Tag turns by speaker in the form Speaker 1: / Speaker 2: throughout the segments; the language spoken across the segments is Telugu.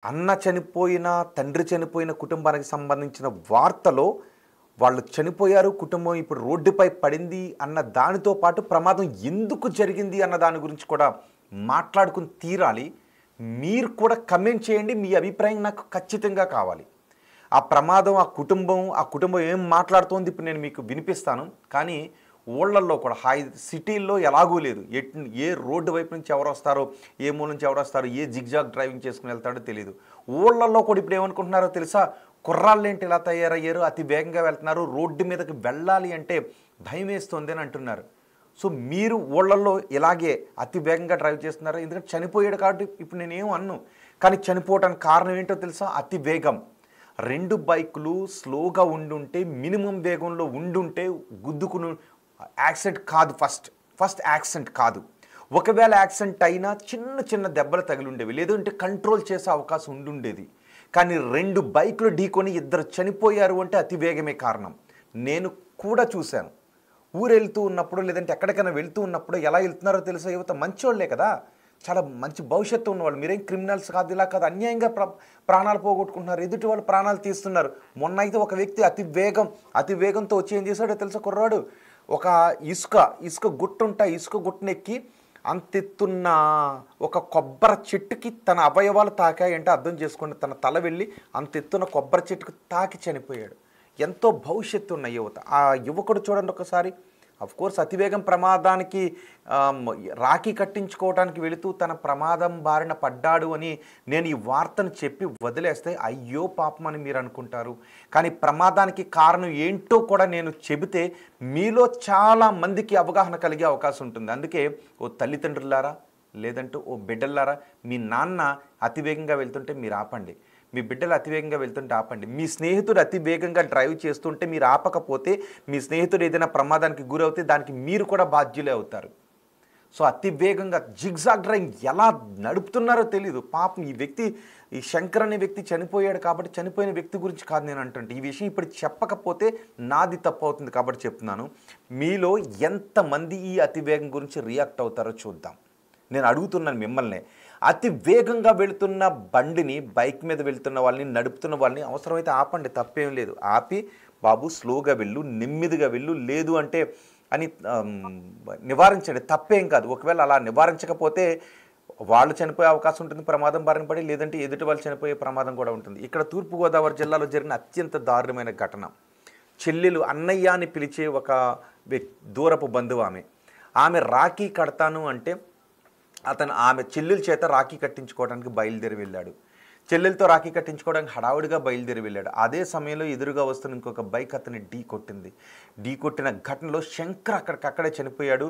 Speaker 1: అన్న చనిపోయిన, తండ్రి చనిపోయిన కుటుంబానికి సంబంధించిన వార్తలో వాళ్ళు చనిపోయారు, కుటుంబం ఇప్పుడు రోడ్డుపై పడింది అన్న దానితో పాటు ప్రమాదం ఎందుకు జరిగింది అన్న దాని గురించి కూడా మాట్లాడుకుని తీరాలి. మీరు కూడా కమెంట్ చేయండి. మీ అభిప్రాయం నాకు ఖచ్చితంగా కావాలి. ఆ ప్రమాదం, ఆ కుటుంబం ఏం మాట్లాడుతోంది ఇప్పుడు నేను మీకు వినిపిస్తాను. కానీ ఊళ్ళల్లో కూడా సిటీల్లో ఎలాగూ లేదు. ఏ రోడ్డు వైపు నుంచి ఎవరు వస్తారో, ఏ మూల నుంచి ఎవరు వస్తారో, ఏ జిగ్జాగ్ డ్రైవింగ్ చేసుకుని వెళ్తాడో తెలియదు. ఊళ్ళల్లో కూడా ఇప్పుడు ఏమనుకుంటున్నారో తెలుసా? కుర్రాళ్ళు ఏంటి ఇలా తయారయ్యారు, అతి వేగంగా వెళ్తున్నారు, రోడ్డు మీదకి వెళ్ళాలి అంటే భయం వేస్తుంది అని అంటున్నారు. సో మీరు ఊళ్ళల్లో ఇలాగే అతి వేగంగా డ్రైవ్ చేస్తున్నారు. ఎందుకంటే చనిపోయాడు కాబట్టి ఇప్పుడు నేనేం అన్ను. కానీ చనిపోవడానికి కారణం ఏంటో తెలుసా? అతి వేగం. 2 బైకులు స్లోగా ఉండుంటే, మినిమం వేగంలో ఉండుంటే గుద్దుకుని యాక్సిడెంట్ కాదు. ఫస్ట్ యాక్సిడెంట్ కాదు. ఒకవేళ యాక్సిడెంట్ అయినా చిన్న చిన్న దెబ్బలు తగిలిండేవి, లేదంటే కంట్రోల్ చేసే అవకాశం ఉండుండేది. కానీ 2 బైకులు ఢీకొని 2 చనిపోయారు అంటే అతి వేగమే కారణం. నేను కూడా చూశాను. ఊరు వెళ్తూ ఉన్నప్పుడు, లేదంటే ఎక్కడికైనా వెళ్తూ ఉన్నప్పుడు ఎలా వెళ్తున్నారో తెలుసా? యువత మంచోళ్లే కదా, చాలా మంచి భవిష్యత్తు ఉన్నవాళ్ళు. మీరేం క్రిమినల్స్ కాదు, ఇలా కాదు, అన్యాయంగా ప్రాణాలు పోగొట్టుకుంటున్నారు, ఎదుటి వాళ్ళు ప్రాణాలు తీస్తున్నారు. మొన్న అయితే ఒక వ్యక్తి అతి వేగంతో వచ్చి ఏం చేశాడో తెలుసా? కుర్రాడు ఒక ఇసుక గుట్టనెక్కి అంతెత్తున్న ఒక కొబ్బరి చెట్టుకి తన అవయవాలు తాకాయంటే అర్థం చేసుకోండి. తన తల వెళ్ళి అంతెత్తున్న కొబ్బరి చెట్టుకు తాకి చనిపోయాడు. ఎంతో భవిష్యత్తు ఉన్న యువత. ఆ యువకుడు చూడండి ఒకసారి. అఫ్కోర్స్ అతివేగం ప్రమాదానికి రాఖీ కట్టించుకోవడానికి వెళుతూ తన ప్రమాదం బారిన పడ్డాడు అని నేను ఈ వార్తను చెప్పి వదిలేస్తే అయ్యో పాపం అని మీరు అనుకుంటారు. కానీ ప్రమాదానికి కారణం ఏంటో కూడా నేను చెబితే మీలో చాలా మందికి అవగాహన కలిగే అవకాశం ఉంటుంది. అందుకే ఓ తల్లిదండ్రులారా, లేదంటే ఓ బిడ్డలారా, మీ నాన్న అతివేగంగా వెళ్తుంటే మీరు ఆపండి. మీ బిడ్డలు అతివేగంగా వెళ్తుంటే ఆపండి. మీ స్నేహితుడు అతి వేగంగా డ్రైవ్ చేస్తుంటే మీరు ఆపకపోతే, మీ స్నేహితుడు ఏదైనా ప్రమాదానికి గురవుతే దానికి మీరు కూడా బాధ్యులే అవుతారు. సో అతి వేగంగా జిగ్జాగ్ డ్రైవింగ్ ఎలా నడుపుతున్నారో తెలీదు. పాపం ఈ శంకర్ అనే వ్యక్తి చనిపోయాడు కాబట్టి చనిపోయిన వ్యక్తి గురించి కాదు నేను అంటుంటే. ఈ విషయం ఇప్పుడు చెప్పకపోతే నాది తప్పు అవుతుంది కాబట్టి చెప్తున్నాను. మీలో ఎంతమంది ఈ అతి వేగం గురించి రియాక్ట్ అవుతారో చూద్దాం. నేను అడుగుతున్నాను మిమ్మల్ని. అతి వేగంగా వెళుతున్న బండిని, బైక్ మీద వెళుతున్న వాళ్ళని, నడుపుతున్న వాళ్ళని అవసరమైతే ఆపండి, తప్పేం లేదు. ఆపి బాబు స్లోగా వెళ్ళు, నెమ్మదిగా వెళ్ళు, లేదు అంటే అని నివారించండి, తప్పేం కాదు. ఒకవేళ అలా నివారించకపోతే వాళ్ళు చనిపోయే అవకాశం ఉంటుంది, ప్రమాదం బారిన పడి, లేదంటే ఎదుటి వాళ్ళు చనిపోయే ప్రమాదం కూడా ఉంటుంది. ఇక్కడ తూర్పుగోదావరి జిల్లాలో జరిగిన అత్యంత దారుణమైన ఘటన. చెల్లెలు అన్నయ్య అని పిలిచే ఒక దూరపు బంధువు ఆమె రాఖీ కడతాను అంటే ఆమె చెల్లెల చేత రాఖీ కట్టించుకోవడానికి బయలుదేరి వెళ్ళాడు. చెల్లెలతో రాఖీ కట్టించుకోవడానికి హడావుడిగా బయలుదేరి వెళ్ళాడు. అదే సమయంలో ఎదురుగా వస్తున్న ఇంకొక బైక్ అతన్ని ఢీ కొట్టిన ఘటనలో శంకర్ అక్కడే చనిపోయాడు.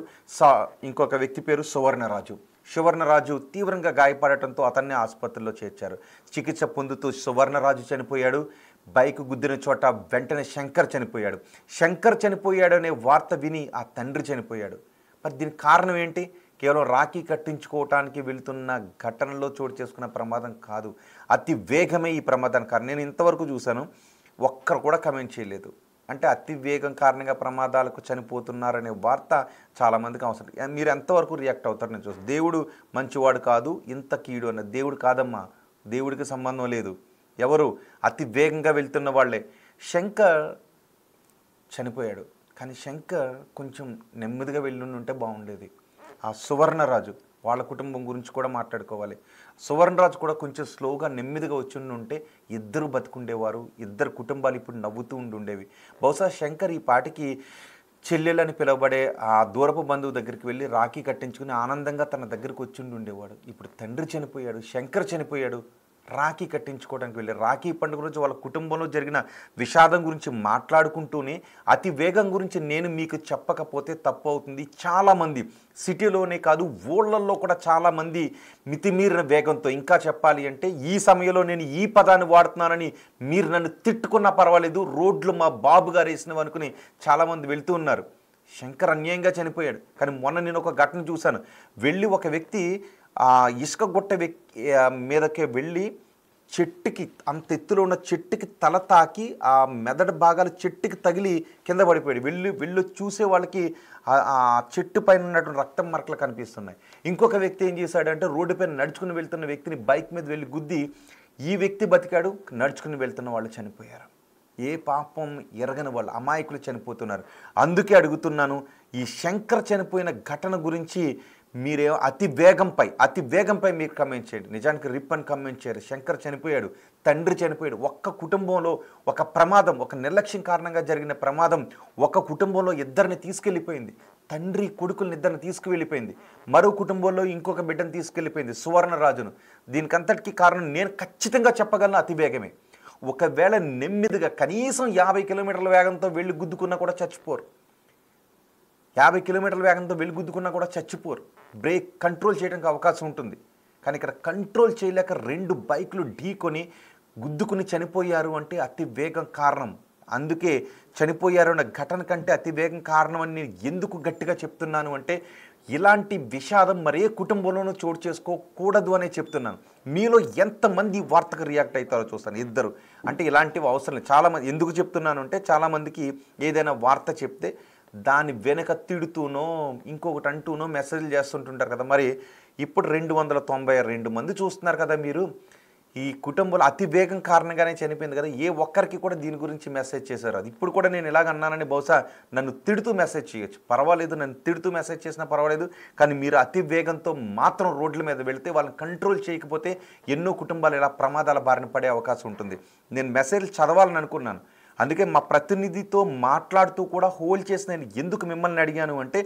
Speaker 1: ఇంకొక వ్యక్తి పేరు సువర్ణరాజు తీవ్రంగా గాయపడటంతో అతన్ని ఆసుపత్రిలో చేర్చారు. చికిత్స పొందుతూ సువర్ణరాజు చనిపోయాడు. బైక్ గుద్దిన చోట వెంటనే శంకర్ చనిపోయాడు అనే వార్త విని ఆ తండ్రి చనిపోయాడు. మరి దీనికి కారణం ఏంటి? కేవలం రాఖీ కట్టించుకోవటానికి వెళుతున్న ఘటనలో చోటు చేసుకున్న ప్రమాదం కాదు, అతి వేగమే ఈ ప్రమాదానికి కారణం. నేను ఇంతవరకు చూశాను, ఒక్కరు కూడా కమెంట్ చేయలేదు. అంటే అతి వేగం కారణంగా ప్రమాదాలకు చనిపోతున్నారనే వార్త చాలామందికి అవసరం. మీరు ఎంతవరకు రియాక్ట్ అవుతారు నేను చూస్తాను. దేవుడు మంచివాడు కాదు, ఇంత కీడు అన్న దేవుడు కాదమ్మా, దేవుడికి సంబంధం లేదు. ఎవరు అతి వేగంగా వెళ్తున్న వాళ్ళే. శంకర్ చనిపోయాడు, కానీ శంకర్ కొంచెం నెమ్మదిగా వెళ్ళుంటే బాగుండేది. ఆ సువర్ణరాజు వాళ్ళ కుటుంబం గురించి కూడా మాట్లాడుకోవాలి. సువర్ణరాజు కూడా కొంచెం స్లోగా నెమ్మదిగా వచ్చి ఉంటే ఇద్దరు బతుకుండేవారు, ఇద్దరు కుటుంబాలు ఇప్పుడు నవ్వుతూ ఉండేవి. బహుశా శంకర్ ఈ పాటికి చెల్లెలని పిలువబడే ఆ దూరపు బంధువు దగ్గరికి వెళ్ళి రాఖీ కట్టించుకుని ఆనందంగా తన దగ్గరికి వచ్చి ఉండేవాడు. ఇప్పుడు తండ్రి చనిపోయాడు, శంకర్ చనిపోయాడు, రాఖీ కట్టించుకోవడానికి వెళ్ళి రాఖీ పండుగ రోజు వాళ్ళ కుటుంబంలో జరిగిన విషాదం గురించి మాట్లాడుకుంటూనే అతి వేగం గురించి నేను మీకు చెప్పకపోతే తప్పు అవుతుంది. చాలామంది సిటీలోనే కాదు ఊళ్ళల్లో కూడా చాలామంది మితిమీరిన వేగంతో, ఇంకా చెప్పాలి అంటే ఈ సమయంలో నేను ఈ పదాన్ని వాడుతున్నానని మీరు నన్ను తిట్టుకున్నా పర్వాలేదు, రోడ్లు మా బాబు గారు వేసినవి అనుకుని చాలామంది వెళ్తూ ఉన్నారు. శంకర్ అన్యాయంగా చనిపోయాడు. కానీ మొన్న నేను ఒక ఘటన చూశాను. వెళ్ళి ఒక వ్యక్తి ఇసుక గుట్ట మీదకే వెళ్ళి చెట్టుకి, అంత ఎత్తులో ఉన్న చెట్టుకి తల తాకి ఆ మెదడు భాగాలు చెట్టుకి తగిలి కింద పడిపోయాడు. వెళ్ళి చూసే వాళ్ళకి ఆ చెట్టు పైన ఉన్నటువంటి రక్తం మరకలు కనిపిస్తున్నాయి. ఇంకొక వ్యక్తి ఏం చేశాడంటే రోడ్డు పైన నడుచుకుని వెళ్తున్న వ్యక్తిని బైక్ మీద వెళ్ళి గుద్ది ఈ వ్యక్తి బతికాడు, నడుచుకుని వెళ్తున్న వాళ్ళు చనిపోయారు. ఏ పాపం ఎరగని వాళ్ళు అమాయకులు చనిపోతున్నారు. అందుకే అడుగుతున్నాను, ఈ శంకర్ చనిపోయిన ఘటన గురించి మీరే అతి వేగంపై మీరు కమెంట్ చేయండి. నిజానికి రిప్ అని కమెంట్ చేయరు. శంకర్ చనిపోయాడు, తండ్రి చనిపోయాడు. ఒక్క కుటుంబంలో ఒక ప్రమాదం, ఒక నిర్లక్ష్యం కారణంగా జరిగిన ప్రమాదం ఒక కుటుంబంలో ఇద్దరిని తీసుకెళ్ళిపోయింది. తండ్రి కొడుకుల్ని ఇద్దరిని తీసుకువెళ్ళిపోయింది. మరో కుటుంబంలో ఇంకొక బిడ్డను తీసుకెళ్ళిపోయింది, సువర్ణరాజును. దీనికంతటికీ కారణం నేను ఖచ్చితంగా చెప్పగలను అతి వేగమే. ఒకవేళ నెమ్మదిగా కనీసం 50 కిలోమీటర్ల వేగంతో వెళ్ళి గుద్దుకున్నా కూడా చచ్చిపోరు. 50 కిలోమీటర్ల వేగంతో వెళ్ళి గుద్దుకున్నా కూడా చచ్చిపోరు. బ్రేక్ కంట్రోల్ చేయడానికి అవకాశం ఉంటుంది. కానీ ఇక్కడ కంట్రోల్ చేయలేక 2 బైకులు ఢీకొని గుద్దుకుని చనిపోయారు అంటే అతి వేగం కారణం. అందుకే చనిపోయారు అన్న ఘటన కంటే అతి వేగం కారణం అని నేను ఎందుకు గట్టిగా చెప్తున్నాను అంటే, ఇలాంటి విషాదం మరే కుటుంబంలోనూ చోటు చేసుకోకూడదు అనే చెప్తున్నాను. మీలో ఎంతమంది వార్తకు రియాక్ట్ అవుతారో చూస్తాను. ఇద్దరు అంటే ఇలాంటివి అవసరం లేదు. చాలామంది ఎందుకు చెప్తున్నాను అంటే, చాలామందికి ఏదైనా వార్త చెప్తే దాని వెనక తిడుతూనో ఇంకొకటి అంటూనో మెసేజ్లు చేస్తుంటుంటారు కదా. మరి ఇప్పుడు 292 మంది చూస్తున్నారు కదా మీరు. ఈ కుటుంబంలో అతి వేగం కారణంగానే చనిపోయింది కదా. ఏ ఒక్కరికి కూడా దీని గురించి మెసేజ్ చేశారు. అది ఇప్పుడు కూడా నేను ఇలాగ అన్నానని బహుశా నన్ను తిడుతూ మెసేజ్ చేయొచ్చు, పర్వాలేదు. నన్ను తిడుతూ మెసేజ్ చేసినా పర్వాలేదు. కానీ మీరు అతి వేగంతో మాత్రం రోడ్ల మీద వెళితే వాళ్ళని కంట్రోల్ చేయకపోతే ఎన్నో కుటుంబాలు ఇలా ప్రమాదాల బారిన పడే అవకాశం ఉంటుంది. నేను మెసేజ్లు చదవాలని అనుకున్నాను. అందుకే మా ప్రతినిధితో మాట్లాడుతూ కూడా హోల్డ్ చేసి నేను ఎందుకు మిమ్మల్ని అడిగాను అంటే,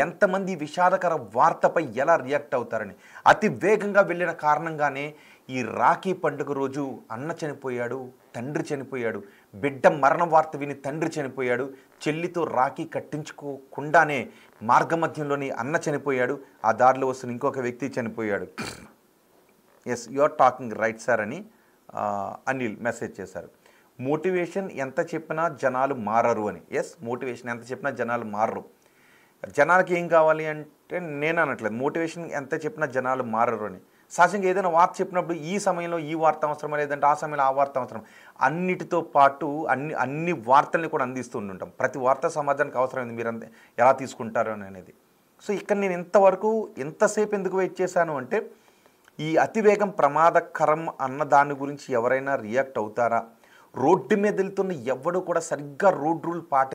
Speaker 1: ఎంతమంది విషాదకర వార్తపై ఎలా రియాక్ట్ అవుతారని. అతి వేగంగా వెళ్ళిన కారణంగానే ఈ రాఖీ పండుగ రోజు అన్న చనిపోయాడు, తండ్రి చనిపోయాడు. బిడ్డ మరణ వార్త విని తండ్రి చనిపోయాడు. చెల్లితో రాఖీ కట్టించుకోకుండానే మార్గమధ్యంలోని అన్న చనిపోయాడు. ఆ దారిలో వస్తున్న ఇంకొక వ్యక్తి చనిపోయాడు. Yes, you are talking right sir అని అనిల్ మెసేజ్ చేశారు. మోటివేషన్ ఎంత చెప్పినా జనాలు మారరు అని. ఎస్, మోటివేషన్ ఎంత చెప్పినా జనాలు మారరు. జనాలకి ఏం కావాలి అంటే నేను అనట్లేదు, మోటివేషన్ ఎంత చెప్పినా జనాలు మారరు అని. సహజంగా ఏదైనా వార్త చెప్పినప్పుడు ఈ సమయంలో ఈ వార్త అవసరం, లేదంటే ఆ సమయంలో ఆ వార్త అవసరం. అన్నిటితో పాటు అన్ని వార్తల్ని కూడా అందిస్తూ ఉంటాం. ప్రతి వార్త సమాజానికి అవసరమైంది. మీరు ఎలా తీసుకుంటారు అనేది. సో ఇక్కడ నేను ఎంతసేపు ఎందుకు వెయిట్ చేశాను అంటే, ఈ అతివేగం ప్రమాదకరం అన్న దాని గురించి ఎవరైనా రియాక్ట్ అవుతారా? రోడ్డు మీద వెళ్తున్న ఎవడు కూడా సరిగ్గా రోడ్ రూల్